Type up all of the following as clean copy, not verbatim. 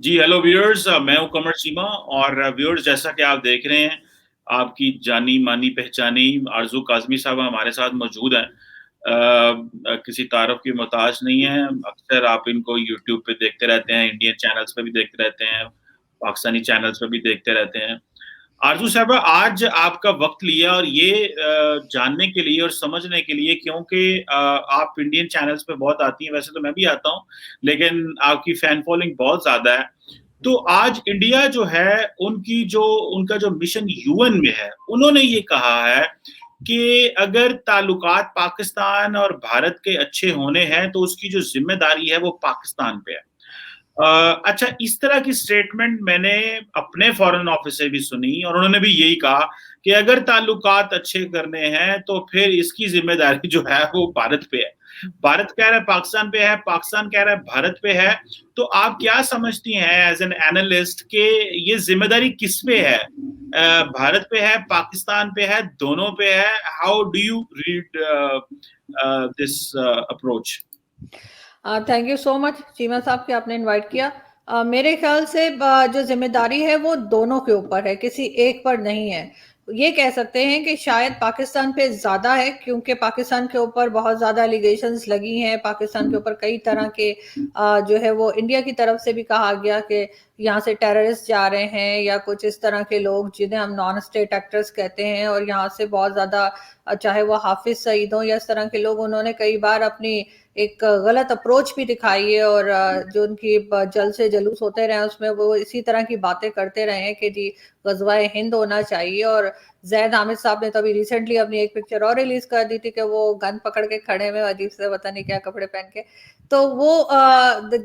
जी hello viewers, मैं हूं कमर चीमा। और व्यूअर्स, जैसा कि आप देख रहे हैं, आपकी जानी मानी पहचानी आरजू काजमी साहब हमारे साथ मौजूद हैं। किसी तारुफ की मोहताज नहीं है। अक्सर आप इनको यूट्यूब पे देखते रहते हैं, इंडियन चैनल्स पे भी देखते रहते हैं, पाकिस्तानी चैनल्स पे भी देखते रहते हैं। आरजू साहब, आज आपका वक्त लिया और ये जानने के लिए और समझने के लिए, क्योंकि आप इंडियन चैनल्स पे बहुत आती हैं, वैसे तो मैं भी आता हूँ, लेकिन आपकी फैन फॉलोइंग बहुत ज्यादा है। तो आज इंडिया जो है, उनका जो मिशन यूएन में है, उन्होंने ये कहा है कि अगर ताल्लुकात पाकिस्तान और भारत के अच्छे होने हैं तो उसकी जो जिम्मेदारी है वो पाकिस्तान पे है। अच्छा, इस तरह की स्टेटमेंट मैंने अपने फॉरेन ऑफिस से भी सुनी और उन्होंने भी यही कहा कि अगर ताल्लुकात अच्छे करने हैं तो फिर इसकी जिम्मेदारी जो है वो भारत पे है। भारत कह रहा है पाकिस्तान पे है, पाकिस्तान कह रहा है भारत पे है। तो आप क्या समझती हैं एज एन एनालिस्ट कि ये जिम्मेदारी किस पे है? भारत पे है, पाकिस्तान पे है, दोनों पे है? How do you read this approach? Thank you so much Cheema साहब कि आपने इनवाइट किया। मेरे ख्याल से जो जिम्मेदारी है वो दोनों के ऊपर है, किसी एक पर नहीं है। ये कह सकते हैं कि शायद पाकिस्तान पे ज्यादा है, क्योंकि पाकिस्तान के ऊपर बहुत ज्यादा एलिगेशंस लगी हैं। पाकिस्तान के ऊपर कई तरह के जो है वो इंडिया की तरफ से भी कहा गया कि यहाँ से टेररिस्ट जा रहे हैं या कुछ इस तरह के लोग जिन्हें हम नॉन स्टेट एक्टर्स कहते हैं, और यहाँ से बहुत ज्यादा चाहे वो हाफिज सईद हो या इस तरह के लोग, उन्होंने कई बार अपनी एक गलत अप्रोच भी दिखाई है। और जो उनकी जल से जलूस होते रहे उसमें वो इसी तरह की बातें करते रहे हैं कि जी गजवाए हिंद होना चाहिए। और जैद हामिद साहब ने तो अभी रिसेंटली अपनी एक पिक्चर और रिलीज कर दी थी कि वो गन पकड़ के खड़े में अजीब से पता नहीं क्या कपड़े पहन के। तो वो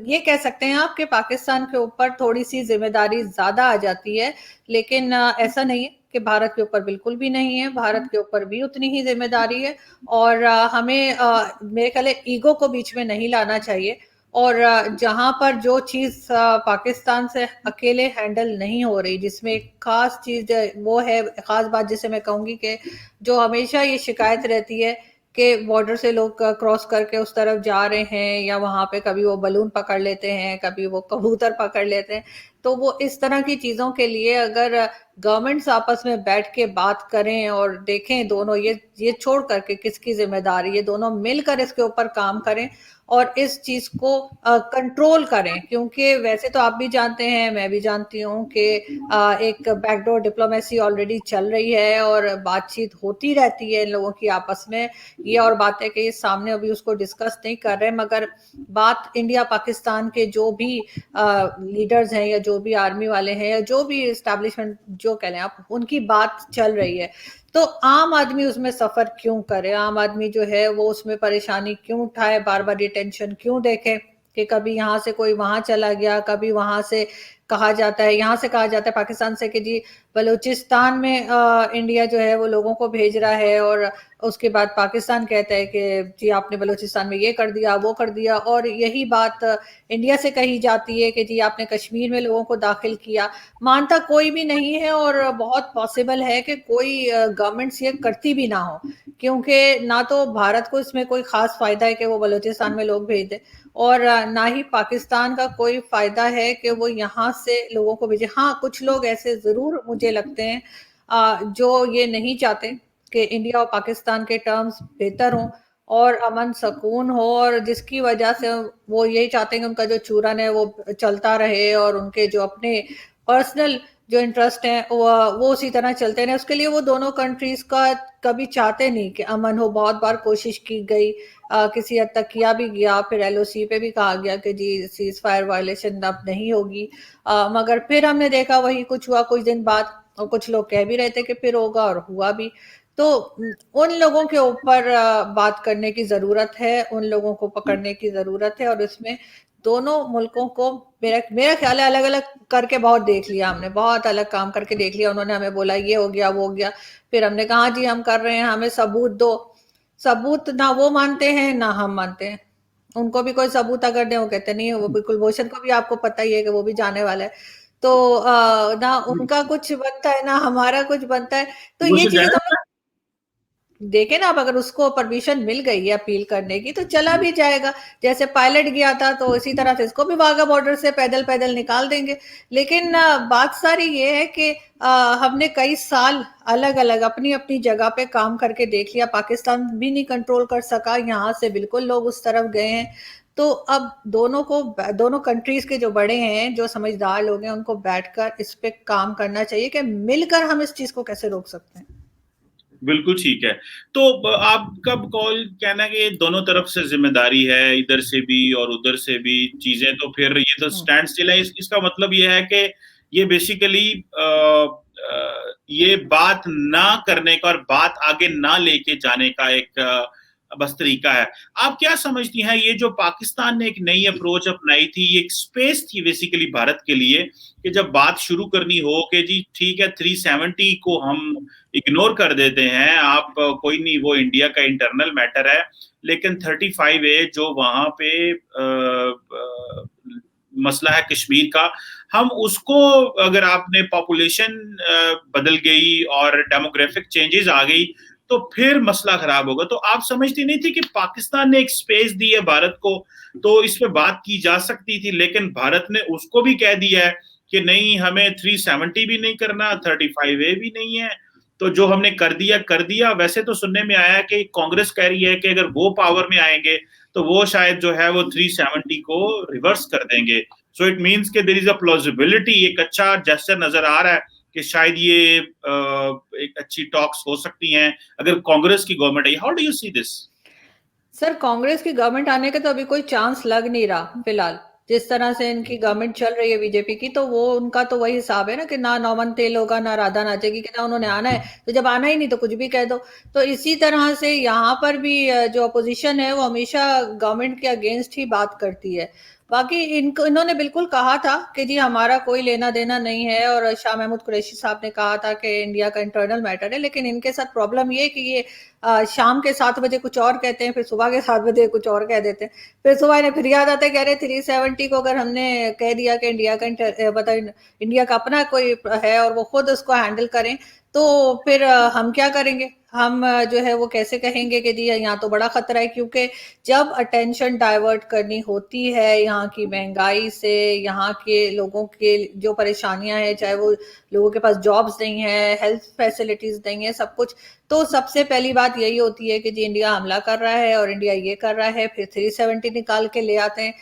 ये कह सकते हैं आप कि पाकिस्तान के ऊपर थोड़ी सी जिम्मेदारी ज्यादा आ जाती है। लेकिन ऐसा नहीं है कि भारत के ऊपर बिल्कुल भी नहीं है, भारत के ऊपर भी उतनी ही जिम्मेदारी है। और हमें मेरे ख्याल ईगो को बीच में नहीं लाना चाहिए। और जहां पर जो चीज पाकिस्तान से अकेले हैंडल नहीं हो रही, जिसमें एक खास चीज वो है, खास बात जिसे मैं कहूंगी कि जो हमेशा ये शिकायत रहती है कि बॉर्डर से लोग क्रॉस करके उस तरफ जा रहे हैं, या वहां पे कभी वो बलून पकड़ लेते हैं, कभी वो कबूतर पकड़ लेते हैं। तो वो इस तरह की चीजों के लिए अगर गवर्नमेंट्स आपस में बैठ के बात करें और देखें दोनों, ये छोड़ करके किसकी जिम्मेदारी, ये दोनों मिलकर इसके ऊपर काम करें और इस चीज को कंट्रोल करें। क्योंकि वैसे तो आप भी जानते हैं, मैं भी जानती हूँ कि एक बैकडोर डिप्लोमेसी ऑलरेडी चल रही है और बातचीत होती रहती है इन लोगों की आपस में। ये और बात है कि ये सामने अभी उसको डिस्कस नहीं कर रहे, मगर बात इंडिया पाकिस्तान के जो भी लीडर्स हैं या जो भी आर्मी वाले हैं या जो भी इस्टेब्लिशमेंट जो कह लें आप, उनकी बात चल रही है। तो आम आदमी उसमें सफर क्यों करे, आम आदमी जो है वो उसमें परेशानी क्यों उठाए, बार बार ये टेंशन क्यों देखे कि कभी यहाँ से कोई वहां चला गया, कभी वहां से कहा जाता है, यहाँ से कहा जाता है पाकिस्तान से कि जी बलूचिस्तान में इंडिया जो है वो लोगों को भेज रहा है, और उसके बाद पाकिस्तान कहता है कि जी आपने बलूचिस्तान में ये कर दिया वो कर दिया। और यही बात इंडिया से कही जाती है कि जी आपने कश्मीर में लोगों को दाखिल किया। मानता कोई भी नहीं है, और बहुत पॉसिबल है कि कोई गवर्नमेंट्स ये करती भी ना हो, क्योंकि ना तो भारत को इसमें कोई खास फायदा है कि वो बलूचिस्तान में लोग भेज दे, और ना ही पाकिस्तान का कोई फायदा है कि वो यहाँ से लोगों को भेजे। हाँ, कुछ लोग ऐसे जरूर मुझे लगते हैं जो ये नहीं चाहते कि इंडिया और पाकिस्तान के टर्म्स बेहतर हों और अमन सुकून हो, और जिसकी वजह से वो यही चाहते हैं कि उनका जो चूरन है वो चलता रहे और उनके जो अपने पर्सनल जो इंटरेस्ट है वो उसी तरह चलते रहे। उसके लिए वो दोनों कंट्रीज का कभी चाहते नहीं कि अमन हो। बहुत बार कोशिश की गई, किसी हद तक किया भी गया, फिर एलओसी पे भी कहा गया कि जी सीज फायर वायलेशन अब नहीं होगी, मगर फिर हमने देखा वही कुछ हुआ कुछ दिन बाद, और कुछ लोग कह भी रहे थे कि फिर होगा और हुआ भी। तो उन लोगों के ऊपर बात करने की जरूरत है, उन लोगों को पकड़ने की जरूरत है, और इसमें दोनों मुल्कों को मेरा मेरा ख्याल है अलग अलग करके बहुत देख लिया हमने, बहुत अलग काम करके देख लिया। उन्होंने हमें बोला ये हो गया वो हो गया, फिर हमने कहा जी हम कर रहे हैं, हमें सबूत दो। सबूत ना वो मानते हैं ना हम मानते हैं। उनको भी कोई सबूत अगर दें वो कहते नहीं है, वो बिल्कुल भूषण को भी आपको पता ही है कि वो भी जाने वाला है। तो ना उनका कुछ बनता है ना हमारा कुछ बनता है। तो ये गुलशन चीजें जाने समझ, देखे ना, अब अगर उसको परमिशन मिल गई है अपील करने की तो चला भी जाएगा। जैसे पायलट गया था तो इसी तरह से इसको भी वाघा बॉर्डर से पैदल पैदल निकाल देंगे। लेकिन बात सारी ये है कि हमने कई साल अलग अलग अपनी अपनी जगह पे काम करके देख लिया, पाकिस्तान भी नहीं कंट्रोल कर सका, यहाँ से बिल्कुल लोग उस तरफ गए हैं। तो अब दोनों कंट्रीज के जो बड़े हैं, जो समझदार लोग हैं, उनको बैठकर इस पे काम करना चाहिए कि मिलकर हम इस चीज को कैसे रोक सकते हैं। बिल्कुल ठीक है। तो आपका कॉल कहना है कि दोनों तरफ से जिम्मेदारी है, इधर से भी और उधर से भी चीजें, तो फिर ये तो स्टैंड स्टिल है। इसका मतलब ये है कि ये बेसिकली ये बात ना करने का और बात आगे ना लेके जाने का एक बस तरीका है। आप क्या समझती हैं, ये जो पाकिस्तान ने एक नई अप्रोच अपनाई थी, ये एक स्पेस थी बेसिकली भारत के लिए कि जब बात शुरू करनी हो कि जी ठीक है 370 को हम इग्नोर कर देते हैं, आप कोई नहीं, वो इंडिया का इंटरनल मैटर है, लेकिन 35A जो वहां पे मसला है कश्मीर का, हम उसको, अगर आपने पॉपुलेशन बदल गई और डेमोग्राफिक चेंजेस आ गई तो फिर मसला खराब होगा। तो आप समझती नहीं थी कि पाकिस्तान ने एक स्पेस दी है भारत को, तो इस पे बात की जा सकती थी, लेकिन भारत ने उसको भी कह दिया है कि नहीं, हमें 370 भी नहीं करना, 35A भी नहीं है, तो जो हमने कर दिया। वैसे तो सुनने में आया कि कांग्रेस कह रही है कि अगर वो पावर में आएंगे तो वो शायद जो है वो 370 को रिवर्स कर देंगे। सो इट मीन्स कि देयर इज अ प्लॉजिबिलिटी, एक अच्छा जेस्चर नजर आ रहा है कि शायद ये एक अच्छी टॉक्स हो सकती हैं अगर कांग्रेस की government I. How do you see this? Sir, Congress की गवर्नमेंट आने का तो अभी कोई चांस लग नहीं रहा फिलहाल। जिस तरह से इनकी गवर्नमेंट चल रही है बीजेपी की, तो वो उनका तो वही हिसाब है ना कि ना नौमन तेल होगा ना राधा नाचेगी, कि ना उन्होंने आना है, तो जब आना ही नहीं तो कुछ भी कह दो। तो इसी तरह से यहाँ पर भी जो अपोजिशन है वो हमेशा गवर्नमेंट के अगेंस्ट ही बात करती है। बाकी इनको इन्होंने बिल्कुल कहा था कि जी हमारा कोई लेना देना नहीं है, और शाह महमूद कुरैशी साहब ने कहा था कि इंडिया का इंटरनल मैटर है। लेकिन इनके साथ प्रॉब्लम ये कि ये शाम के 7 बजे कुछ और कहते हैं, फिर सुबह के 7 बजे कुछ और कह देते हैं, फिर सुबह इन्हें फिर याद आता है, कह रहे 370 को अगर हमने कह दिया कि इंडिया का मतलब इंडिया का अपना कोई है और वो खुद उसको हैंडल करें, तो फिर हम क्या करेंगे? हम जो है वो कैसे कहेंगे कि जी यहाँ तो बड़ा खतरा है? क्योंकि जब अटेंशन डाइवर्ट करनी होती है यहाँ की महंगाई से, यहाँ के लोगों के जो परेशानियां हैं, चाहे वो लोगों के पास जॉब्स नहीं है, हेल्थ फैसिलिटीज नहीं है, सब कुछ, तो सबसे पहली बात यही होती है कि जी इंडिया हमला कर रहा है और इंडिया ये कर रहा है। फिर 370 निकाल के ले आते हैं,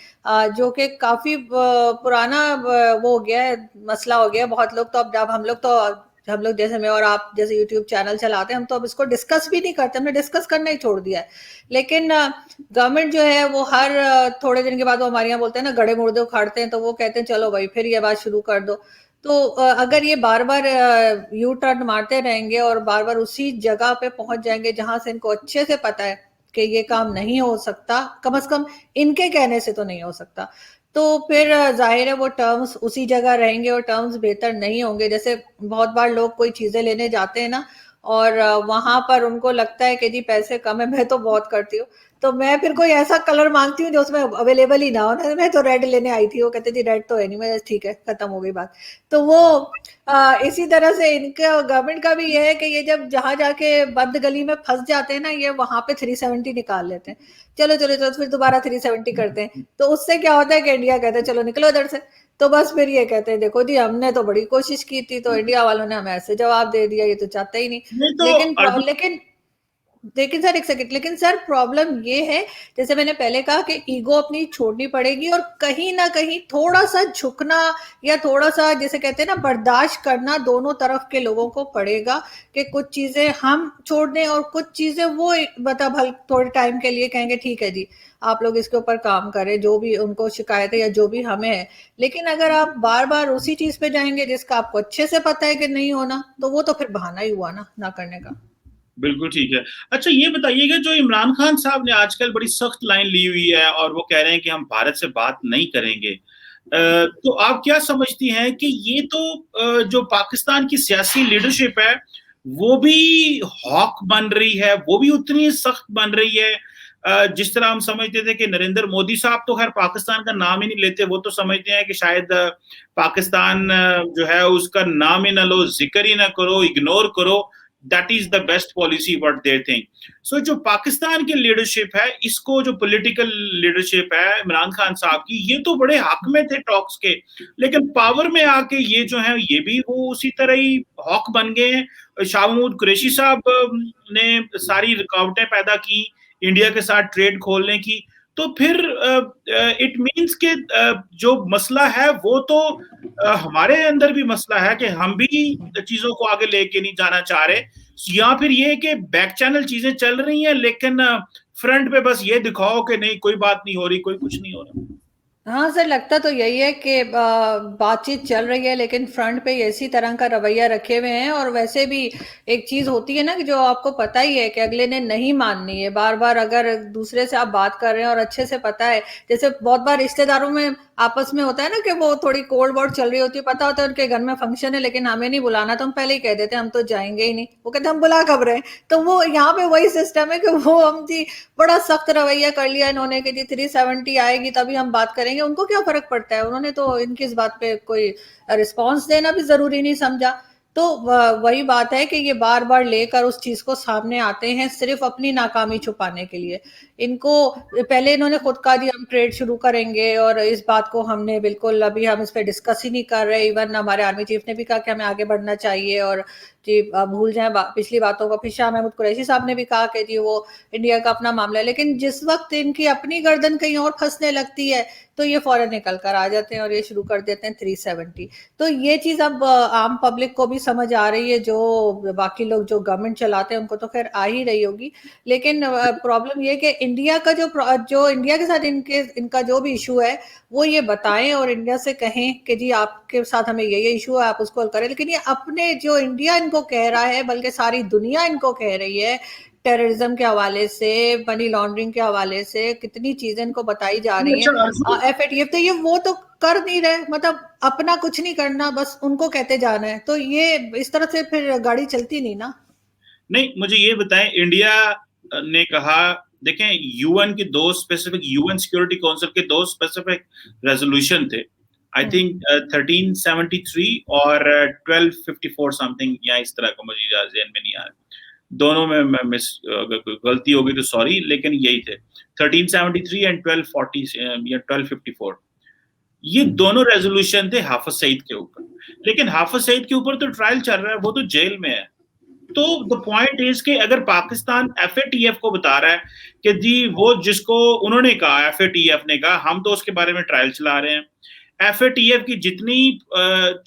जो कि काफी पुराना वो हो गया है, मसला हो गया। बहुत लोग तो अब हम लोग जैसे मैं और आप जैसे यूट्यूब चैनल चलाते हैं, हम तो अब इसको डिस्कस भी नहीं करते, हमने डिस्कस करना ही छोड़ दिया है। लेकिन गवर्नमेंट जो है वो हर थोड़े दिन के बाद वो हमारे यहाँ बोलते हैं ना, गड़े मुर्दे उखाड़ते हैं, तो वो कहते हैं चलो भाई फिर ये बात शुरू कर दो। तो अगर ये बार बार यू टर्न मारते रहेंगे और बार बार उसी जगह पे पहुंच जाएंगे जहां से इनको अच्छे से पता है कि ये काम नहीं हो सकता, कम से कम इनके कहने से तो नहीं हो सकता, तो फिर जाहिर है वो टर्म्स उसी जगह रहेंगे और टर्म्स बेहतर नहीं होंगे। जैसे बहुत बार लोग कोई चीजें लेने जाते हैं ना, और वहां पर उनको लगता है कि जी पैसे कम है, मैं तो बहुत करती हूँ, तो मैं फिर कोई ऐसा कलर मांगती हूँ जो उसमें अवेलेबल ही ना हो ना, मैं तो रेड लेने आई थी, वो कहते जी रेड तो है नहीं, मैं ठीक है, खत्म हो गई बात। तो वो इसी तरह से इनका गवर्नमेंट का भी ये है कि ये जब जहां जाके बंद गली में फंस जाते हैं ना, ये वहां पे 370 निकाल लेते हैं। चलो चलो चलो, फिर दोबारा 370 करते हैं, तो उससे क्या होता है कि इंडिया कहते हैं चलो निकलो इधर से। तो बस फिर ये कहते हैं देखो जी हमने तो बड़ी कोशिश की थी, तो इंडिया वालों ने हमें ऐसे जवाब दे दिया, ये तो चाहते ही नहीं। नहीं तो लेकिन अर्जुन, लेकिन लेकिन सर एक सेकंड, लेकिन सर प्रॉब्लम ये है, जैसे मैंने पहले कहा कि ईगो अपनी छोड़नी पड़ेगी और कहीं ना कहीं थोड़ा सा झुकना, या थोड़ा सा जैसे कहते हैं ना बर्दाश्त करना दोनों तरफ के लोगों को पड़ेगा, कि कुछ चीजें हम छोड़ दें और कुछ चीजें वो मतलब थोड़े टाइम के लिए कहेंगे ठीक है जी आप लोग इसके ऊपर काम करें, जो भी उनको शिकायत है या जो भी हमें है। लेकिन अगर आप बार बार उसी चीज पे जाएंगे जिसका आपको अच्छे से पता है कि नहीं होना, तो वो तो फिर बहाना ही हुआ ना करने का। बिल्कुल ठीक है। अच्छा ये बताइएगा, जो इमरान खान साहब ने आजकल बड़ी सख्त लाइन ली हुई है और वो कह रहे हैं कि हम भारत से बात नहीं करेंगे, तो आप क्या समझती हैं कि ये तो जो पाकिस्तान की सियासी लीडरशिप है वो भी हॉक बन रही है, वो भी उतनी सख्त बन रही है? जिस तरह हम समझते थे कि नरेंद्र मोदी साहब तो खैर पाकिस्तान का नाम ही नहीं लेते, वो तो समझते हैं कि शायद पाकिस्तान जो है उसका नाम ही ना लो, जिक्र ही ना करो, इग्नोर करो। That is the best policy what they think. So जो पाकिस्तान की लीडरशिप है, इसको जो पॉलिटिकल लीडरशिप है इमरान खान साहब की, ये तो बड़े हक में थे टॉक्स के, लेकिन पावर में आके ये जो है ये भी वो उसी तरह ही हॉक बन गए हैं। शाह महमूद कुरैशी साहब ने सारी रुकावटें पैदा की इंडिया के साथ ट्रेड खोलने की, तो फिर इट मीन्स के जो मसला है वो तो हमारे अंदर भी मसला है कि हम भी चीजों को आगे लेके नहीं जाना चाह रहे, या फिर ये कि बैक चैनल चीजें चल रही हैं लेकिन फ्रंट पे बस ये दिखाओ कि नहीं कोई बात नहीं हो रही, कोई कुछ नहीं हो रहा। हाँ सर, लगता तो यही है कि बातचीत चल रही है लेकिन फ्रंट पे इसी तरह का रवैया रखे हुए हैं। और वैसे भी एक चीज होती है ना कि जो आपको पता ही है कि अगले ने नहीं माननी है, बार बार अगर दूसरे से आप बात कर रहे हैं और अच्छे से पता है, जैसे बहुत बार रिश्तेदारों में आपस में होता है ना कि वो थोड़ी कोल्ड वॉर चल रही होती है, पता होता है उनके घर में फंक्शन है लेकिन हमें नहीं बुलाना, तो हम पहले ही कह देते हैं हम तो जाएंगे ही नहीं। वो कहते हम बुला कब रहे हैं। तो वो यहाँ पे वही सिस्टम है कि वो हम जी बड़ा सख्त रवैया कर लिया इन्होंने कि जी 370 आएगी तभी हम बात करेंगे। उनको क्या फर्क पड़ता है, उन्होंने तो इनकी इस बात पे कोई रिस्पॉन्स देना भी जरूरी नहीं समझा। तो वही बात है कि ये बार बार लेकर उस चीज को सामने आते हैं सिर्फ अपनी नाकामी छुपाने के लिए। इनको पहले इन्होंने खुद कहा जी हम ट्रेड शुरू करेंगे और इस बात को हमने बिल्कुल अभी हम इस पे डिस्कस ही नहीं कर रहे। इवन हमारे आर्मी चीफ ने भी कहा कि हमें आगे बढ़ना चाहिए और जी भूल जाएं पिछली बातों को। फिर शाह महमूद कुरैशी साहब ने भी कहा कि जी वो इंडिया का अपना मामला है, लेकिन जिस वक्त इनकी अपनी गर्दन कहीं और फंसने लगती है तो ये फौरन निकल कर आ जाते हैं और ये शुरू कर देते हैं 370। तो ये चीज अब आम पब्लिक को भी समझ आ रही है, जो बाकी लोग जो गवर्नमेंट चलाते हैं उनको तो खैर आ ही रही होगी। लेकिन प्रॉब्लम ये कि इंडिया का जो इंडिया के साथ इनका जो भी इशू है वो ये बताएं और इंडिया से कहें कि जी आपके साथ हमें ये इशू है, आप उसको हल करें। लेकिन ये अपने जो इंडिया इनको कह रहा है, बल्कि सारी दुनिया इनको कह रही है, टेररिज्म के हवाले से, मनी लॉन्ड्रिंग के हवाले से कितनी चीजें इनको बताई जा रही अच्छा हैं। आरजू, एफएटीएफ तो ये वो तो कर नहीं रहे, मतलब अपना कुछ नहीं करना, बस उनको कहते जाना है। तो ये इस तरह से फिर गाड़ी चलती नहीं ना। नहीं मुझे ये बताएं, इंडिया ने कहा, देखें यूएन की दो स्पेसिफिक, यूएन सिक्योरिटी काउंसिल के दो स्पेसिफिक रेजोल्यूशन थे, आई थिंक 1373 और 1254 समथिंग या इस तरह का, मुझे ध्यान में नहीं आ रहा, दोनों में मैं मिस गलती हो गई तो सॉरी, लेकिन यही थे 1373 एंड 1240 या 1254। ये दोनों रेजोल्यूशन थे हाफिज सईद के ऊपर, लेकिन हाफिज सईद के ऊपर तो ट्रायल चल रहा है, वो तो जेल में है। तो द पॉइंट इज कि अगर पाकिस्तान एफएटीएफ को बता रहा है कि जी वो जिसको उन्होंने कहा, एफएटीएफ ने कहा हम तो उसके बारे में ट्रायल चला रहे हैं, एफएटीएफ की जितनी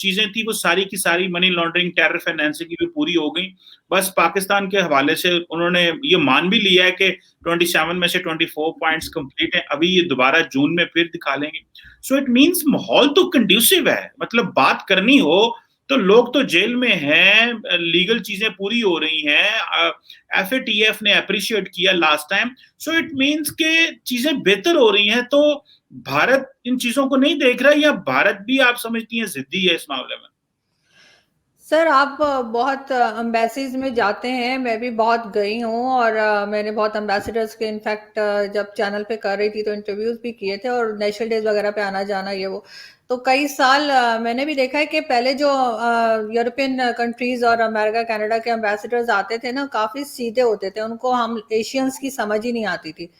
चीजें थी वो सारी की सारी मनी लॉन्ड्रिंग, टेरर फाइनेंसिंग की भी पूरी हो गई। बस पाकिस्तान के हवाले से उन्होंने ये मान भी लिया है कि 27 में से 24 पॉइंट्स कंप्लीट हैं, अभी ये दोबारा जून में फिर दिखा लेंगे। सो इट मींस माहौल तो कंड्यूसिव है, मतलब बात करनी हो तो लोग तो जेल में हैं, लीगल चीजें पूरी हो रही हैं, एफएटीएफ ने अप्रिशिएट किया last time. So it means के चीजें बेहतर हो रही हैं। तो भारत इन चीजों को नहीं देख रहा, या भारत भी आप समझती हैं जिद्दी है इस मामले में? सर आप बहुत एम्बेसीज में जाते हैं, मैं भी बहुत गई हूँ और मैंने बहुत एम्बेसडर्स के इनफैक्ट जब चैनल पे कर रही थी तो इंटरव्यूज भी किए थे और नेशनल डेज वगैरह पे आना जाना ये वो। तो कई साल मैंने भी देखा है कि पहले जो यूरोपियन कंट्रीज और अमेरिका कनाडा के एम्बेसडर्स आते थे ना, काफी सीधे होते थे, उनको हम एशियंस की समझ ही नहीं आती थी।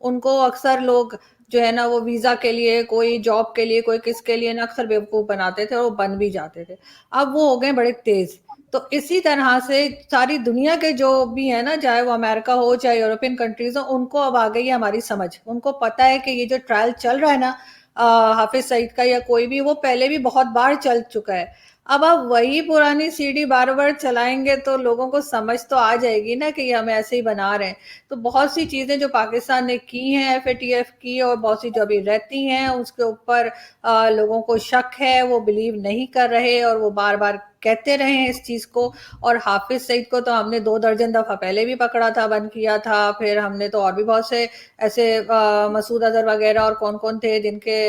उनको अक्सर लोग जो है ना वो वीजा के लिए, कोई जॉब के लिए, कोई किसके लिए ना, अक्सर बेवकूफ बनाते थे और वो बन भी जाते थे। अब वो हो गए बड़े तेज। तो इसी तरह से सारी दुनिया के जो भी है ना, चाहे वो अमेरिका हो चाहे यूरोपियन कंट्रीज हो, उनको अब आ गई है हमारी समझ। उनको पता है कि ये जो ट्रायल चल रहा है ना हाफिज सईद का या कोई भी, वो पहले भी बहुत बार चल चुका है। अब आप वही पुरानी सीढ़ी बार बार चलाएंगे तो लोगों को समझ तो आ जाएगी ना कि ये हम ऐसे ही बना रहे हैं। तो बहुत सी चीजें जो पाकिस्तान ने की हैं एफएटीएफ की, और बहुत सी जो अभी रहती हैं उसके ऊपर लोगों को शक है, वो बिलीव नहीं कर रहे और वो बार बार कहते रहे हैं इस चीज को। और हाफिज सईद को तो हमने 2 दर्जन दफा पहले भी पकड़ा था, बंद किया था, फिर हमने तो और भी बहुत से ऐसे मसूद अजहर वगैरह और कौन कौन थे जिनके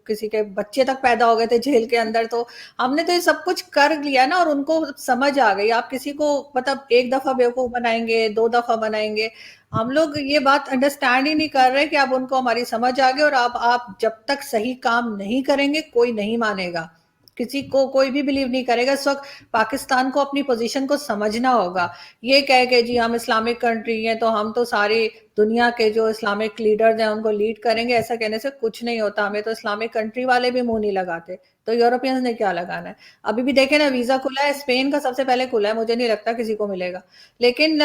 किसी के बच्चे तक पैदा हो गए थे जेल के अंदर। तो हमने तो ये सब कुछ कर लिया ना और उनको समझ आ गई। आप किसी को मतलब एक दफा बेवकूफ बनाएंगे, 2 दफा बनाएंगे, हम लोग ये बात अंडरस्टैंड ही नहीं कर रहे कि अब उनको हमारी समझ आ गई और अब आप जब तक सही काम नहीं करेंगे कोई नहीं मानेगा। किसी को कोई भी बिलीव नहीं करेगा। इस वक्त पाकिस्तान को अपनी पोजीशन को समझना होगा। ये कह के जी हम इस्लामिक कंट्री हैं तो हम तो सारी दुनिया के जो इस्लामिक लीडर्स हैं उनको लीड करेंगे, ऐसा कहने से कुछ नहीं होता। हमें तो इस्लामिक कंट्री वाले भी मुंह नहीं लगाते, तो यूरोपियंस ने क्या लगाना है। अभी भी देखे ना, वीजा खुला है, स्पेन का सबसे पहले खुला है, मुझे नहीं लगता किसी को मिलेगा। लेकिन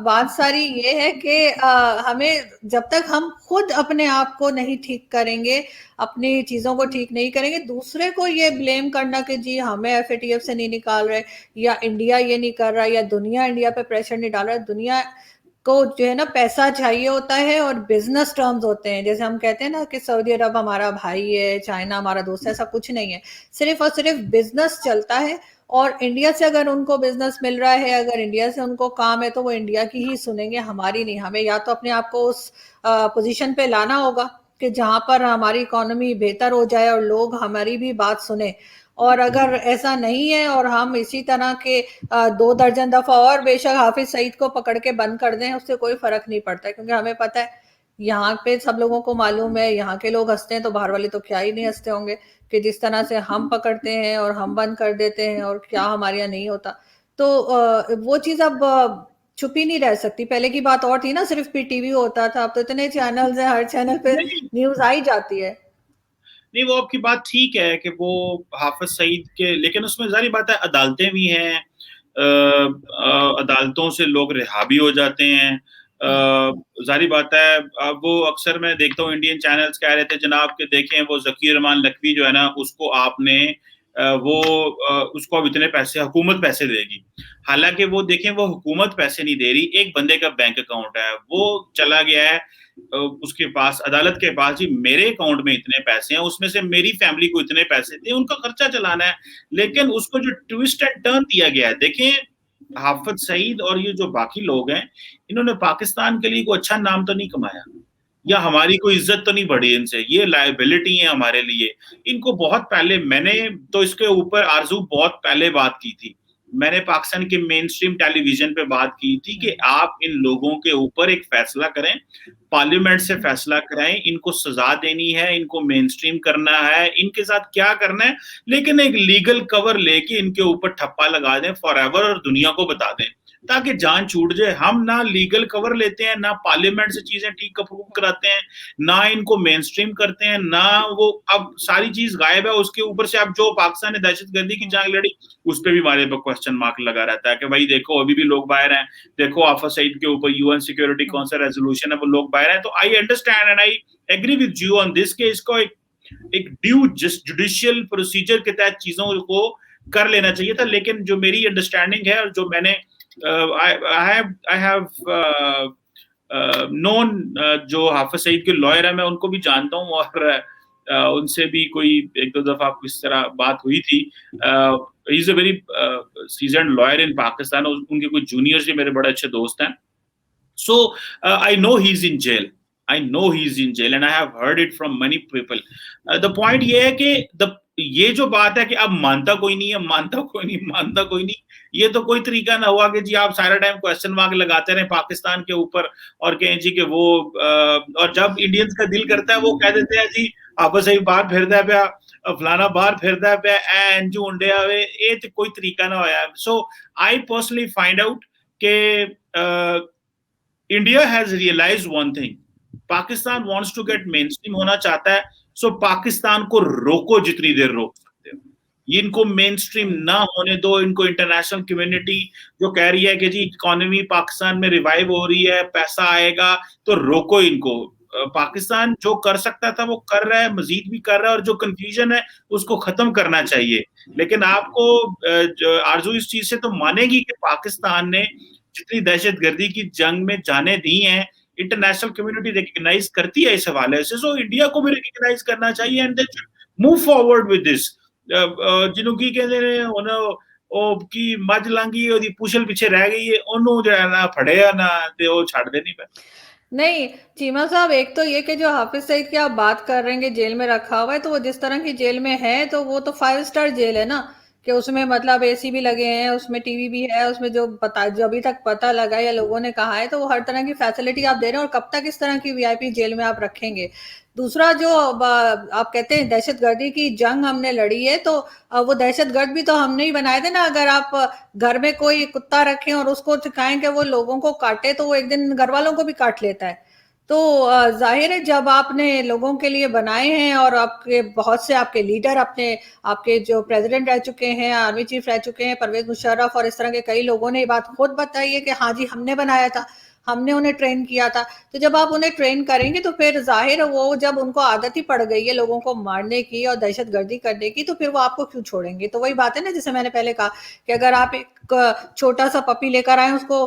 बात सारी ये है कि हमें जब तक हम खुद अपने आप को नहीं ठीक करेंगे, अपनी चीजों को ठीक नहीं करेंगे, दूसरे को ये ब्लेम करना कि जी हमें एफएटीएफ से नहीं निकाल रहे, या इंडिया ये नहीं कर रहा, या दुनिया इंडिया पे प्रेशर नहीं डाल रहा है। दुनिया को जो है ना पैसा चाहिए होता है और बिजनेस टर्म्स होते हैं। जैसे हम कहते हैं ना कि सऊदी अरब हमारा भाई है, चाइना हमारा दोस्त है, ऐसा कुछ नहीं है। सिर्फ और सिर्फ बिजनेस चलता है, और इंडिया से अगर उनको बिजनेस मिल रहा है, अगर इंडिया से उनको काम है, तो वो इंडिया की ही सुनेंगे, हमारी नहीं। हमें या तो अपने आप को उस पोजीशन पे लाना होगा कि जहां पर हमारी इकोनॉमी बेहतर हो जाए और लोग हमारी भी बात सुने। और अगर ऐसा नहीं है और हम इसी तरह के 2 दर्जन दफा और बेशक हाफिज सईद को पकड़ के बंद कर दें, उससे कोई फर्क नहीं पड़ता, क्योंकि हमें पता है, यहाँ पे सब लोगों को मालूम है, यहाँ के लोग हंसते हैं तो बाहर वाले तो क्या ही नहीं हंसते होंगे कि जिस तरह से हम पकड़ते हैं और हम बंद कर देते हैं और क्या हमारे यहाँ नहीं होता। तो वो चीज अब छुपी नहीं रह सकती। पहले की बात और थी ना, सिर्फ पीटीवी होता था, अब तो इतने चैनल्स हैं, हर चैनल पे नहीं न्यूज आई जाती है। नहीं, वो आपकी बात ठीक है कि वो हाफिज सईद के, लेकिन उसमें जारी बात है अदालतें भी हैं, अदालतों से लोग रिहा भी हो जाते हैं। जारी बात है, अब वो अक्सर मैं देखता हूँ इंडियन चैनल्स कह रहे थे जनाब के देखें वो ज़की रहमान लखवी जो है ना उसको आपने उसको अब इतने पैसे हुकूमत पैसे देगी। हालांकि वो देखें वो हुकूमत पैसे नहीं दे रही, एक बंदे का बैंक अकाउंट है, वो चला गया है उसके पास, अदालत के पास, जी मेरे अकाउंट में इतने पैसे हैं, उसमें से मेरी फैमिली को इतने पैसे थे, उनका खर्चा चलाना है। लेकिन उसको जो ट्विस्ट एंड टर्न दिया गया है, देखें हाफिज सईद और ये जो बाकी लोग हैं, इन्होंने पाकिस्तान के लिए कोई अच्छा नाम तो नहीं कमाया, या हमारी कोई इज्जत तो नहीं बढ़ी इनसे, ये लायबिलिटी है हमारे लिए। इनको बहुत पहले, मैंने तो इसके ऊपर आरजू बहुत पहले बात की थी, मैंने पाकिस्तान के मेन स्ट्रीम टेलीविजन पे बात की थी कि आप इन लोगों के ऊपर एक फैसला करें, पार्लियामेंट से फैसला कराएं, इनको सजा देनी है, इनको मेन स्ट्रीम करना है, इनके साथ क्या करना है, लेकिन एक लीगल कवर लेके इनके ऊपर ठप्पा लगा दें फॉर एवर और दुनिया को बता दें ताकि जान छूट जाए। हम ना लीगल कवर लेते हैं, ना पार्लियामेंट से चीजें ठीक अप्रूव कराते हैं, ना इनको मेन स्ट्रीम करते हैं, ना वो, अब सारी चीज गायब है। उसके ऊपर से अब जो पाकिस्तान ने दहशतगर्दी की जंग लड़ी, उस पर भी हमारे पर क्वेश्चन मार्क लगा रहता है कि भाई देखो अभी भी लोग बाहर हैं, देखो हाफिज सईद के ऊपर यूएन सिक्योरिटी काउंसिल रेजोल्यूशन है, वो लोग बाहर हैं। तो I understand and I agree with you on this के इसको एक ड्यू जुडिशियल प्रोसीजर के तहत चीजों को कर लेना चाहिए था। लेकिन जो मेरी अंडरस्टैंडिंग है और जो मैंने I have known जो हाफिज सईद के लॉयर है, मैं उनको भी जानता हूँ और उनसे भी कोई एक दो दफा इस तरह बात हुई थी। He is a very seasoned lawyer in Pakistan, उनके कुछ जूनियर्स भी मेरे बड़े अच्छे दोस्त हैं। So I know he is in jail, I know he's in jail and I have heard it from many people. The point ये है कि ये जो बात है कि अब मानता कोई नहीं है, मानता कोई नहीं, मानता कोई नहीं, ये तो कोई तरीका ना हुआ कि जी आप सारा टाइम क्वेश्चन मार्क लगाते रहे पाकिस्तान के ऊपर और कहें जी कि वो और जब इंडियंस का दिल करता है वो कह देते हैं जी आपस में बाहर फिरदा पिया, फलाना बाहर फिरदा पिया, एंड जो उंडे आवे, ये तो कोई तरीका ना होया। So I personally find out के India has realised one thing, Pakistan wants to get mainstream होना चाहता है, सो पाकिस्तान को रोको जितनी देर रोक सकते हो, इनको मेन स्ट्रीम ना होने दो। इनको इंटरनेशनल कम्युनिटी जो कह रही है कि जी इकोनॉमी पाकिस्तान में रिवाइव हो रही है, पैसा आएगा, तो रोको इनको। पाकिस्तान जो कर सकता था वो कर रहा है, मजीद भी कर रहा है, और जो कंफ्यूजन है उसको खत्म करना चाहिए। लेकिन आपको आरजू इस चीज से तो मानेगी कि पाकिस्तान ने जितनी दहशतगर्दी की जंग में जाने दी हैं, इंटरनेशनल कम्युनिटी रिकग्नाइज करती है इस हवाले से, सो इंडिया को भी रिकग्नाइज करना चाहिए and they should move forward with this. ਜਿਹਨੂੰ ਕੀ ਕਹਿੰਦੇ ਨੇ ਹੁਣ, ਉਹ ਕੀ ਮੱਝ ਲਾਂਗੀ ਉਹਦੀ ਪੁਛਲ ਪਿੱਛੇ ਰਹਿ ਗਈ ਹੈ, ਉਹਨੂੰ ਜਿਹੜਾ ਨਾ ਫੜਿਆ ਨਾ ਤੇ ਉਹ ਛੱਡਦੇ ਨਹੀਂ ਪਏ। नहीं चीमा साहब, एक तो ये कि जो हाफिज सईद की आप बात कर रहे हैं कि जेल में रखा हुआ है, तो वो जिस तरह की जेल में है तो वो तो 5 स्टार जेल है ना, कि उसमें मतलब एसी भी लगे हैं, उसमें टीवी भी है, उसमें जो अभी तक पता लगा या लोगों ने कहा है, तो वो हर तरह की फैसिलिटी आप दे रहे हैं, और कब तक इस तरह की वीआईपी जेल में आप रखेंगे? दूसरा, जो आप कहते हैं दहशतगर्दी की जंग हमने लड़ी है, तो वो दहशतगर्द भी तो हमने ही बनाए थे ना। अगर आप घर में कोई कुत्ता रखें और उसको सिखाएं कि वो लोगों को काटे, तो वो एक दिन घर वालों को भी काट लेता है। तो जाहिर है, जब आपने लोगों के लिए बनाए हैं, और आपके बहुत से आपके लीडर, अपने आपके जो प्रेसिडेंट रह चुके हैं, आर्मी चीफ रह चुके हैं, परवेज मुशर्रफ और इस तरह के कई लोगों ने ये बात खुद बताई है कि हाँ जी, हमने बनाया था, हमने उन्हें ट्रेन किया था। तो जब आप उन्हें ट्रेन करेंगे, तो फिर जाहिर है, वो जब उनको आदत ही पड़ गई है लोगों को मारने की और दहशतगर्दी करने की, तो फिर वो आपको क्यों छोड़ेंगे? तो वही बात है ना, जैसे मैंने पहले कहा कि अगर आप एक छोटा सा पपी लेकर आए, उसको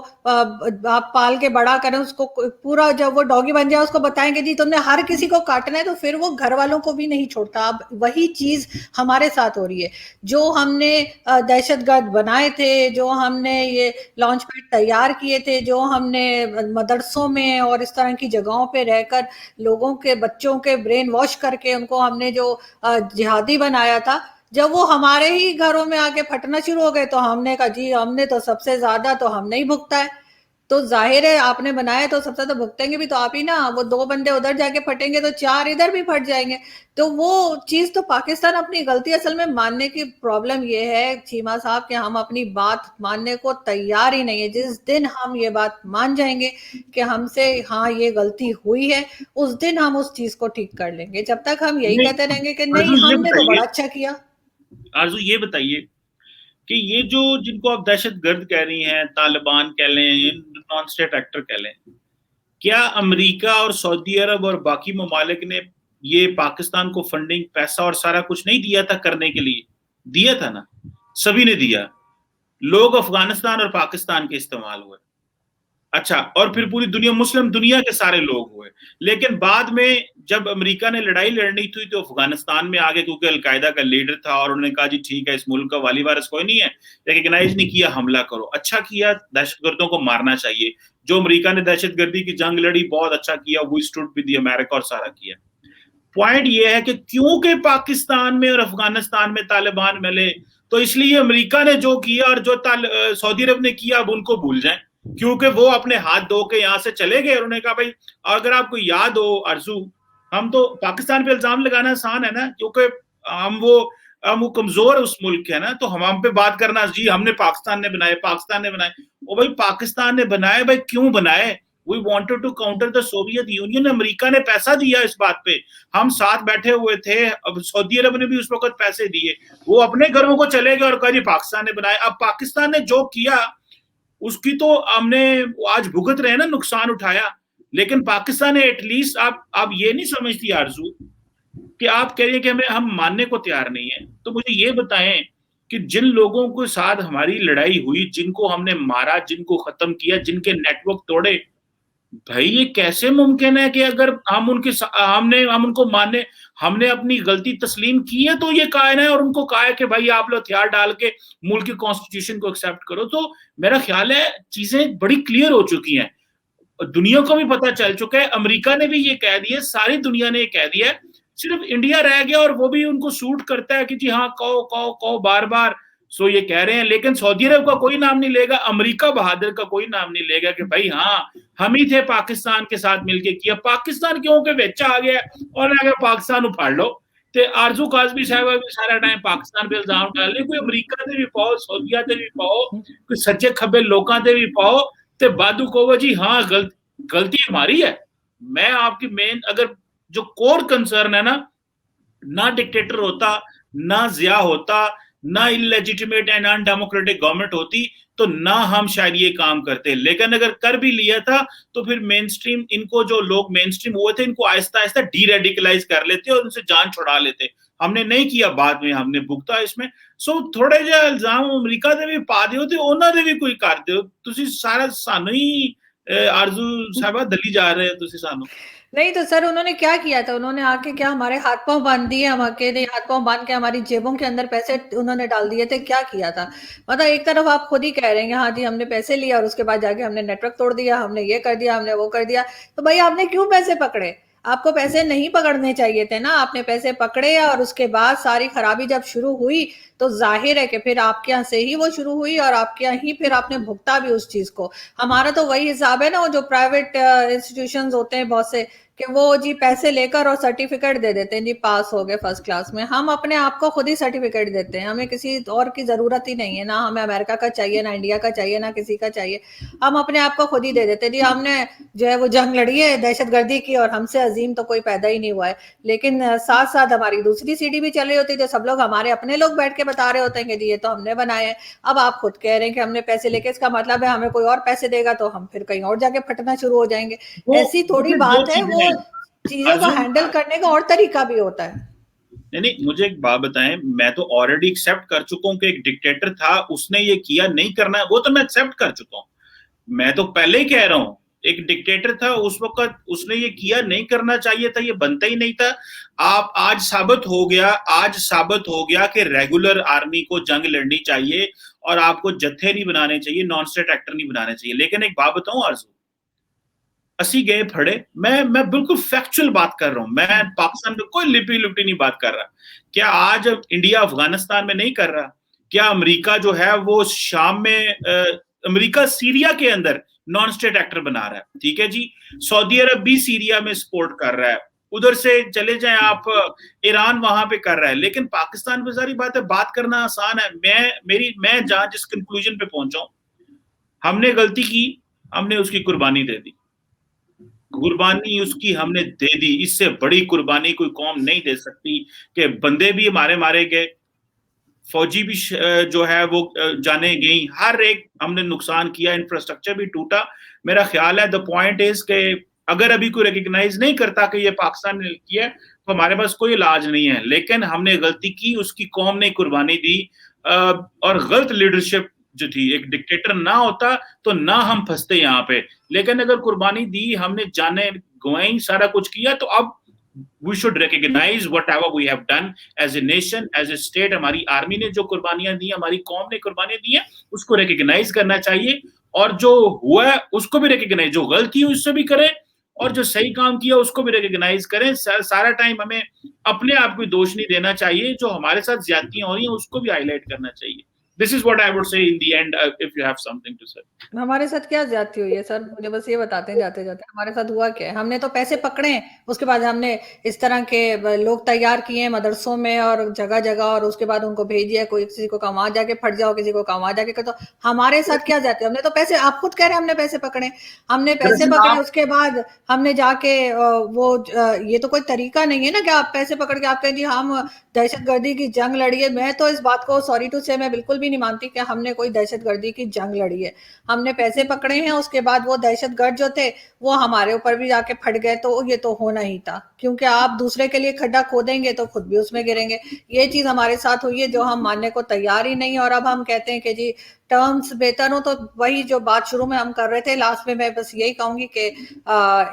आप पाल के बड़ा करें, उसको पूरा जब वो डॉगी बन जाए, उसको बताएंगे जी तुमने हर किसी को काटना है, तो फिर वो घर वालों को भी नहीं छोड़ता। अब वही चीज हमारे साथ हो रही है। जो हमने दहशतगर्द बनाए थे, जो हमने ये लॉन्च पैड तैयार किए थे, जो हमने मदरसों में और इस तरह की जगहों पे रहकर लोगों के बच्चों के ब्रेन वॉश करके उनको हमने जो जिहादी बनाया था, जब वो हमारे ही घरों में आके फटना शुरू हो गए, तो हमने कहा जी हमने तो सबसे ज्यादा तो हमने ही भुगता है। तो जाहिर है, आपने बनाया तो सबसे तो भुगतेंगे भी तो आप ही ना। वो दो बंदे उधर जाके फटेंगे तो चार इधर भी फट जाएंगे। तो वो चीज तो पाकिस्तान अपनी गलती असल में मानने की प्रॉब्लम ये है चीमा साहब, कि हम अपनी बात मानने को तैयार ही नहीं है। जिस दिन हम ये बात मान जाएंगे कि हमसे हाँ ये गलती हुई है, उस दिन हम उस चीज को ठीक कर लेंगे। जब तक हम यही नहीं, कहते रहेंगे कि नहीं आरजू ये हमने तो बताइए, बड़ा अच्छा किया। आरजू ये बताइए कि ये जो जिनको आप दहशतगर्द कह रही हैं, तालिबान कह लें, नॉन स्टेट एक्टर कह लें, क्या अमेरिका और सऊदी अरब और बाकी ममालिक ने ये पाकिस्तान को फंडिंग, पैसा और सारा कुछ नहीं दिया था करने के लिए? दिया था ना, सभी ने दिया। लोग अफगानिस्तान और पाकिस्तान के इस्तेमाल हुए। अच्छा, और फिर पूरी दुनिया, मुस्लिम दुनिया के सारे लोग हुए। लेकिन बाद में जब अमेरिका ने लड़ाई लड़नी थी, तो अफगानिस्तान में आगे, क्योंकि अलकायदा का लीडर था, और उन्होंने कहा जी ठीक है, इस मुल्क का वाली वारिस कोई नहीं है, रिकग्नाइज नहीं किया, हमला करो। अच्छा किया, दहशतगर्दों को मारना चाहिए। जो अमेरिका ने दहशतगर्दी की जंग लड़ी, बहुत अच्छा किया, we stood with the America, और सारा किया। पॉइंट ये है कि क्योंकि पाकिस्तान में और अफगानिस्तान में तालिबान मिले, तो इसलिए अमेरिका ने जो किया और जो सऊदी अरब ने किया, अब उनको भूल जाएं, क्योंकि वो अपने हाथ धो के यहां से चले गए। उन्होंने कहा भाई, अगर आपको याद हो आरजू, हम तो पाकिस्तान पे इल्जाम लगाना आसान है ना, क्योंकि हम वो कमजोर उस मुल्क है ना, तो हम पे बात करना जी हमने पाकिस्तान ने बनाए, पाकिस्तान ने बनाए। ओ भाई, पाकिस्तान ने बनाए, भाई क्यों बनाए? We wanted to counter the Soviet Union. America ने पैसा दिया इस बात पे, हम साथ बैठे हुए थे। अब सऊदी अरब ने भी उस वक्त पैसे दिए, वो अपने घरों को चले गए और कहा जी पाकिस्तान ने बनाया। अब पाकिस्तान ने जो किया उसकी तो हमने आज भुगत रहे हैं ना, नुकसान उठाया। लेकिन पाकिस्तान ने एटलीस्ट, आप ये नहीं समझती आरजू कि आप कह रही है कि हम मानने को तैयार नहीं है? तो मुझे ये बताएं कि जिन लोगों के साथ हमारी लड़ाई हुई, जिनको हमने मारा, जिनको खत्म किया, जिनके नेटवर्क तोड़े, भाई ये कैसे मुमकिन है कि अगर हम उनको माने, हमने अपनी गलती तस्लीम की है, तो ये कहा है और उनको कहा है कि भाई आप लोग हथियार डाल के मुल्क की कॉन्स्टिट्यूशन को एक्सेप्ट करो। तो मेरा ख्याल है चीजें बड़ी क्लियर हो चुकी हैं, दुनिया को भी पता चल चुका है, अमेरिका ने भी ये कह दिया, सारी दुनिया ने ये कह दिया है। सिर्फ इंडिया रह गया, और वो भी उनको सूट करता है कि जी हाँ कहो कहो कहो बार बार, सो ये कह रहे हैं। लेकिन सऊदी अरब का कोई नाम नहीं लेगा, अमेरिका बहादुर का कोई नाम नहीं लेगा कि भाई हाँ हम ही थे पाकिस्तान के साथ मिलके किया। पाकिस्तान क्यों के बेचा आ गया और आगे पाकिस्तान उफाड़ लो। ते आरजू काजमी साहब भी सारा टाइम पाकिस्तान पे इल्जाम डाल रहे, कोई अमेरिका ते भी पाओ, सऊदीया ते भी पाओ, कोई सज्जे खब्बे लोगों ते भी पाओ, ते बादू कहो जी हाँ गलती हमारी है। मैं आपकी मेन, अगर जो कोर कंसर्न है ना डिक्टेटर होता, ना जिया होता, ना इलेजिटिमेट एंड अनडेमोक्रेटिक गवर्नमेंट होती, तो ना हम शायद ये काम करते। लेकिन अगर कर भी लिया था, तो फिर मेन स्ट्रीम, इनको जो लोग मेन स्ट्रीम हुए थे, इनको आहिस्ता आहिस्ता डी रेडिकलाइज कर लेते और उनसे जान छुड़ा लेते। हमने नहीं किया, बाद में हमने भुगता इसमें। सो थोड़े जो इल्जाम अमेरिका दे भी पा दियो ते ਉਹਨਾਂ ਦੇ ਵੀ ਕੋਈ ਕਰ ਦਿਓ। ਤੁਸੀਂ ਸਾਰਾ ਸਾਨੂੰ ਹੀ आरजू साहबा दली जा रहे हैं तुसी सानू। नहीं तो सर, उन्होंने क्या किया था? उन्होंने आके क्या हमारे हाथ पांव बांध दिए? हम अकेले हाथ पांव बांध के हमारी जेबों के अंदर पैसे उन्होंने डाल दिए थे? क्या किया था? मतलब एक तरफ आप खुद ही कह रहे हैं हाँ जी हमने पैसे लिया, और उसके बाद जाके हमने नेटवर्क तोड़ दिया, हमने ये कर दिया, हमने वो कर दिया। तो भाई आपने क्यों पैसे पकड़े? आपको पैसे नहीं पकड़ने चाहिए थे ना, आपने पैसे पकड़े और उसके बाद सारी खराबी जब शुरू हुई तो जाहिर है कि फिर आपके यहाँ से ही वो शुरू हुई और आपके यहाँ ही फिर आपने भुगता भी उस चीज को। हमारा तो वही हिसाब है ना, वो जो प्राइवेट इंस्टीट्यूशंस होते हैं बहुत से, कि वो जी पैसे लेकर और सर्टिफिकेट दे देते हैं, जी पास हो गए फर्स्ट क्लास में। हम अपने आप को खुद ही सर्टिफिकेट देते हैं, हमें किसी और की जरूरत ही नहीं है, ना हमें अमेरिका का चाहिए, ना इंडिया का चाहिए, ना किसी का चाहिए। हम अपने आप को खुद ही दे देते हैं, जी हमने जो है वो जंग लड़ी है दहशतगर्दी की और हमसे अजीम तो कोई पैदा ही नहीं हुआ है। लेकिन साथ साथ हमारी दूसरी सीढ़ी भी चल रही होती है, जो सब लोग हमारे अपने लोग बैठ के बता रहे होते हैं कि जी ये तो हमने बनाए हैं। अब आप खुद कह रहे हैं कि हमने पैसे लेके, इसका मतलब है हमें कोई और पैसे देगा तो हम फिर कहीं और जाके फटना शुरू हो जाएंगे। वो ऐसी थोड़ी मुझे दो बात है, चीजें वो हैं चीजों को अर्जुन। हैंडल करने का और तरीका भी होता है। नहीं नहीं, मुझे एक बात बताएं, मैं तो ऑलरेडी एक्सेप्ट कर चुका हूं कि एक डिक्टेटर था, उसने ये किया, नहीं करना है वो तो मैं एक्सेप्ट कर चुका हूं। मैं तो पहले ही कह रहा हूं, एक डिक्टेटर था उस वक्त, उसने ये किया, नहीं करना चाहिए था, ये बनता ही नहीं था। आप आज साबित हो गया कि रेगुलर आर्मी को जंग लड़नी चाहिए और आपको जत्थे नहीं बनाने चाहिए, नॉन स्टेट एक्टर नहीं बनाने चाहिए। लेकिन एक बात बताऊं आरजू, असी गए फड़े, मैं बिल्कुल फैक्चुअल बात कर रहा हूं, मैं पाकिस्तान में कोई लिपटी लिपटी नहीं बात कर रहा। क्या आज इंडिया अफगानिस्तान में नहीं कर रहा? क्या अमेरिका जो है वो शाम में अमेरिका सीरिया के अंदर नॉन स्टेट एक्टर बना रहा है, ठीक है जी। सऊदी अरब भी सीरिया में सपोर्ट कर रहा है, उधर से चले जाएं आप, ईरान वहां पे कर रहा है। लेकिन पाकिस्तान में सारी बात है, बात करना आसान है। मैं जहां जिस कंक्लूजन पे पहुंचा हूं, हमने गलती की, हमने उसकी कुर्बानी दे दी, कुर्बानी उसकी हमने दे दी। इससे बड़ी कुर्बानी कोई कौम नहीं दे सकती कि बंदे भी हमारे मारे गए, फौजी भी जो है वो जाने गई, हर एक हमने नुकसान किया, इंफ्रास्ट्रक्चर भी टूटा। मेरा ख्याल है द पॉइंट इज के अगर अभी कोई रिकग्नाइज नहीं करता कि ये पाकिस्तान ने किया, तो हमारे पास कोई इलाज नहीं है। लेकिन हमने गलती की, उसकी कौम ने कुर्बानी दी, और गलत लीडरशिप जो थी, एक डिक्टेटर ना होता तो ना हम फंसते यहाँ पे। लेकिन अगर कुर्बानी दी, हमने जाने गंवाई, सारा कुछ किया, तो अब we should recognize whatever we have done as a nation, as a state। हमारी आर्मी ने जो कुर्बानियां दी, हमारी कौम ने कुर्बानियां दी है, उसको रिकग्नाइज करना चाहिए। और जो हुआ है उसको भी रिकग्नाइज, जो गलती हुई उससे भी करें, और जो सही काम किया उसको भी रिकग्नाइज करें। सारा टाइम हमें अपने आप को दोष नहीं देना चाहिए, जो हमारे साथ ज्यादतियां हो रही हैं उसको भी हाईलाइट करना चाहिए। This is what I would say in the end, if you have something to say. हमारे साथ क्या ज्यादती हुई है सर, मुझे बस ये बताते हैं जाते जाते, हमारे साथ हुआ क्या है? हमने तो पैसे पकड़े हैं, उसके बाद हमने इस तरह के लोग तैयार किए हैं मदरसों में और जगह जगह, और उसके बाद उनको भेज दिया, कोई किसी को कहा वहां जाके फट जाओ, किसी को कहा वहां जाके कर दो। हमारे साथ क्या जाते हैं? हमने तो पैसे, आप खुद कह रहे हैं हमने पैसे पकड़े, हमने पैसे दरअसल पकड़े, आप, उसके बाद हमने जाके ये तो कोई तरीका नहीं है ना कि आप पैसे पकड़ के आप कहें जी हम दहशतगर्दी की जंग लड़ी है। मैं तो इस बात को सॉरी टू से मैं बिल्कुल भी नहीं मानती कि हमने कोई दहशतगर्दी की जंग लड़ी है। हमने पैसे पकड़े हैं, उसके बाद वो दहशतगर्द जो थे वो हमारे ऊपर भी जाके फट गए, तो ये तो होना ही था, क्योंकि आप दूसरे के लिए खड्डा खोदेंगे तो खुद भी उसमें गिरेंगे। ये चीज हमारे साथ हुई है जो हम मानने को तैयार ही नहीं। और अब हम कहते हैं कि जी टर्म्स बेहतर हो, तो वही जो बात शुरू में हम कर रहे थे, लास्ट में मैं बस यही कहूंगी कि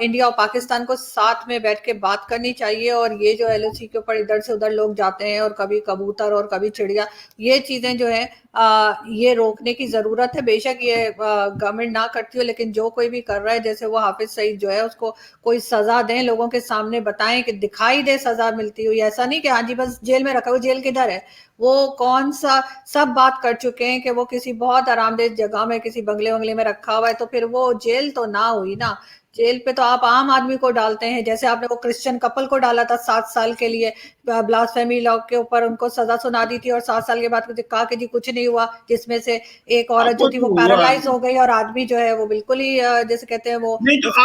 इंडिया और पाकिस्तान को साथ में बैठ के बात करनी चाहिए। और ये जो एलओसी के ऊपर इधर से उधर लोग जाते हैं और कभी कबूतर और कभी चिड़िया, ये चीजें जो है ये रोकने की जरूरत है। बेशक ये गवर्नमेंट ना करती हो, लेकिन जो कोई भी कर रहा है, जैसे वो हाफिज सईद जो है, उसको कोई सजा दें, लोगों के सामने बताएं कि दिखाई दे सजा मिलती हुई। ऐसा नहीं कि हाँ जी बस जेल में रखा, वो जेल किधर है, वो कौन सा, सब बात कर चुके हैं कि वो किसी बहुत आरामदेह जगह में किसी बंगले वंगले में रखा हुआ है, तो फिर वो जेल तो ना हुई ना। जेल पे तो आप आम आदमी को डालते हैं, जैसे आपने वो क्रिश्चियन कपल को डाला था 7 साल के लिए ब्लास्फेमी लॉ के ऊपर, उनको सजा सुना दी थी और 7 साल के बाद कहा कि जी कुछ नहीं हुआ, जिसमें से एक औरत जो आपको थी तो वो हुआ पैरालाइज हो गई और आदमी जो है वो बिल्कुल ही जैसे कहते हैं वो नहीं, तो उसका।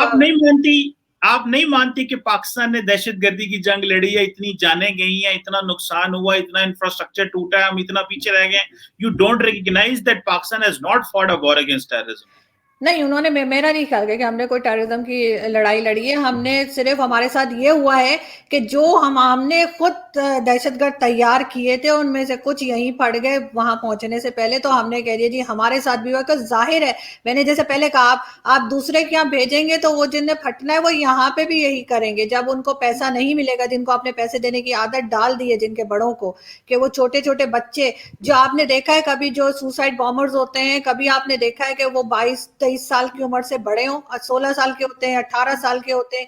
आप नहीं मानती कि पाकिस्तान ने दहशतगर्दी की जंग लड़ी है, इतनी जाने गई हैं, इतना नुकसान हुआ, इतना इंफ्रास्ट्रक्चर टूटा है, हम इतना पीछे रह गए? You don't recognise that Pakistan has not fought a war against terrorism? नहीं, उन्होंने मेरा नहीं ख्याल कि हमने कोई टेररिज्म की लड़ाई लड़ी है। हमने सिर्फ, हमारे साथ ये हुआ है कि जो हमने खुद दहशतगर्द तैयार किए थे उनमें से कुछ यहीं पड़ गए वहां पहुंचने से पहले, तो हमने कह दिया जी हमारे साथ भी हुआ। तो जाहिर है, मैंने जैसे पहले कहा, आप दूसरे के यहाँ भेजेंगे तो वो जिन्हें फटना है वो यहाँ पे भी यही करेंगे। जब उनको पैसा नहीं मिलेगा, जिनको आपने पैसे देने की आदत डाल दी है जिनके बड़ों को, कि वो छोटे छोटे बच्चे जो आपने देखा है, कभी जो सुसाइड बॉम्बर्स होते हैं, कभी आपने देखा है कि वो 22 23 साल की उम्र से बड़े हों, 16 साल के होते हैं, 18 साल के होते हैं,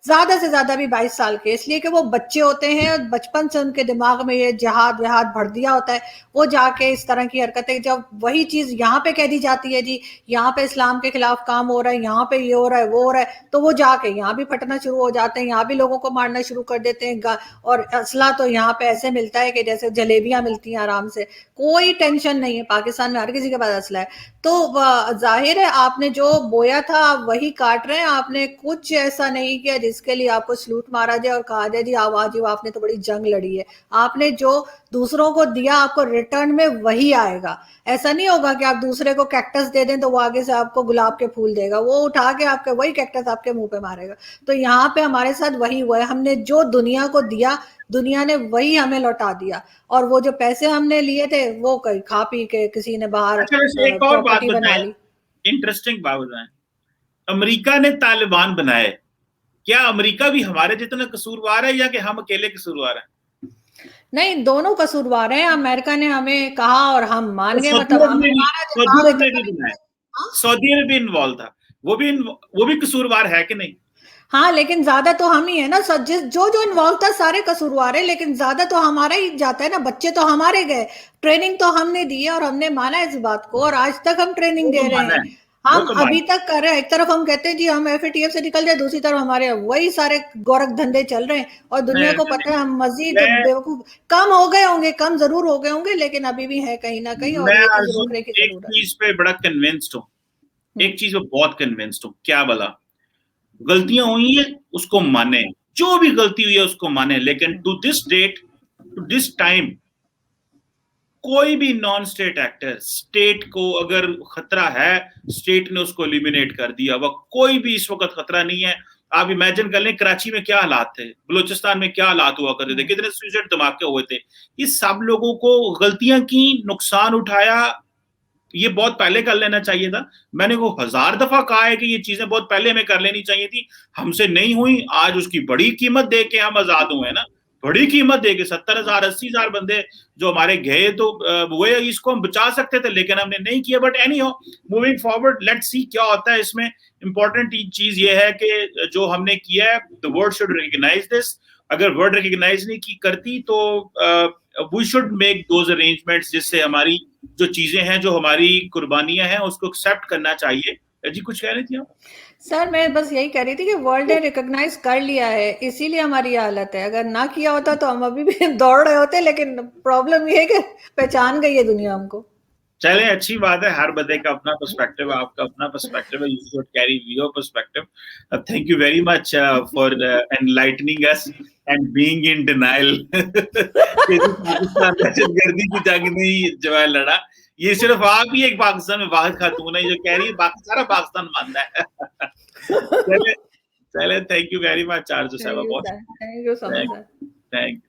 ज्यादा से ज्यादा भी 22 साल के, इसलिए कि वो बच्चे होते हैं, बचपन से उनके दिमाग में ये जिहाद विहाद भर दिया होता है, वो जाके इस तरह की हरकतें, जब वही चीज यहाँ पे कह दी जाती है जी यहाँ पे इस्लाम के खिलाफ काम हो रहा है, यहाँ पे ये हो रहा है वो हो रहा है, तो वो जाके यहाँ भी फटना शुरू हो जाते हैं, यहाँ भी लोगों को मारना शुरू कर देते हैं, और असला तो यहाँ पे ऐसे मिलता है कि जैसे जलेबियां मिलती हैं आराम से, कोई टेंशन नहीं है, पाकिस्तान में हर किसी के पास असला है। तो जाहिर है आपने जो बोया था आप वही काट रहे हैं, आपने कुछ ऐसा नहीं किया जिसके लिए आपको सलूट मारा जाए और कहा जाए जी आवाज आपने तो बड़ी जंग लड़ी है। आपने जो दूसरों को दिया आपको रिटर्न में वही आएगा। ऐसा नहीं होगा कि आप दूसरे को कैक्टस दे दें तो वो आगे से आपको गुलाब के फूल देगा, वो उठा के आपके वही कैक्टस आपके मुंह पे मारेगा। तो यहाँ पे हमारे साथ वही हुआ है, हमने जो दुनिया को दिया दुनिया ने वही हमें लौटा दिया, और वो जो पैसे हमने लिए थे वो कहीं खा पी के किसी ने बाहर अच्छा, वैसे एक और बात प्रॉपर्टी बना बताएं, ली। इंटरेस्टिंग बात बताएं, अमेरिका ने तालिबान बनाए, क्या अमेरिका भी हमारे जितना कसूरवार है या कि हम अकेले कसूरवार हैं? नहीं, दोनों कसूरवार हैं, अमेरिका ने हमें कहा और हम मान तो गए, सऊदी मतलब अरब ने भी, हमारा सऊदी दिमाग अरब ने इतना भी भी बनाए, हाँ? सऊदी अरब भी इन्वॉल्व था, वो भी कसूरवार है कि नहीं? हाँ, लेकिन ज्यादा तो हम ही है ना, जो जो इन्वॉल्व था सारे कसूरवार है, लेकिन ज्यादा तो हमारा ही जाता है ना, बच्चे तो हमारे गए, ट्रेनिंग तो हमने दी है और हमने माना इस बात को, और आज तक हम ट्रेनिंग वो तो दे रहे माना हैं। है, वो हम तो अभी माना तक कर रहे हैं, एक तरफ हम कहते हैं जी हम एफएटीएफ से निकल जाए, दूसरी तरफ हमारे वही सारे गोरख धंधे चल रहे हैं, और है। दुनिया को मैं पता है हम मजीद मैं बेवकूफ कम हो गए होंगे, कम जरूर हो गए होंगे, लेकिन अभी भी है कहीं ना कहीं, और मैं ये चीज आरज़ू रोकने की एक जरूरत चीज पे बड़ा कन्विंस्ड हूँ, है। एक चीज पे बहुत कन्विंस्ड हूँ, क्या बोला, गलतियां हुई है उसको माने, जो भी गलती हुई है उसको माने, लेकिन to this date, to this time, कोई भी नॉन स्टेट एक्टर, स्टेट को अगर खतरा है, स्टेट ने उसको एलिमिनेट कर दिया, वह कोई भी इस वक्त खतरा नहीं है। आप इमेजिन कर लें कराची में क्या हालात थे, बलूचिस्तान में क्या हालात हुआ करते थे, कितने सुसाइड धमाके हुए थे, ये सब लोगों को गलतियां की, नुकसान उठाया, ये बहुत पहले कर लेना चाहिए था। मैंने वो 1000 दफा कहा है कि ये चीजें बहुत पहले हमें कर लेनी चाहिए थी, हमसे नहीं हुई, आज उसकी बड़ी कीमत दे के हम आजाद हुए ना, बड़ी कीमत दे के 70,000 80,000 बंदे जो हमारे गए, तो वो इसको हम बचा सकते थे, लेकिन हमने नहीं किया। बट एनी हो, मूविंग फॉरवर्ड, लेट्स सी क्या होता है इसमें। इंपॉर्टेंट चीज ये है कि जो हमने किया है, the world should recognise this. अगर वर्ल्ड रिकॉग्नाइज नहीं की करती तो we should make those arrangements, जिससे हमारी जो चीजें हैं, जो हमारी कुर्बानियां हैं, उसको एक्सेप्ट करना चाहिए। जी कुछ कह रही थी आप? सर मैं बस यही कह रही थी कि वर्ल्ड ने रिकॉग्नाइज कर लिया है, इसीलिए हमारी ये हालत है, अगर ना किया होता तो हम अभी भी दौड़ रहे होते, लेकिन प्रॉब्लम ये है कि पहचान गई है दुनिया हमको। चले, अच्छी बात है, हर बंदे का अपना पर्सपेक्टिव है, आपका अपना पर्सपेक्टिव है, you should carry your perspective. Thank you very much for enlightening us and being in denial कि पाकिस्तान दहशतगर्दी की जंग नहीं जो है लड़ा, ये सिर्फ आप ही एक पाकिस्तान में वाहिद खातून है जो कह रही है, बाकी सारा पाकिस्तान मानता है। चले चले, थैंक यू वेरी मच आरजू साहब, बहुत thank you so much thank sir. Thank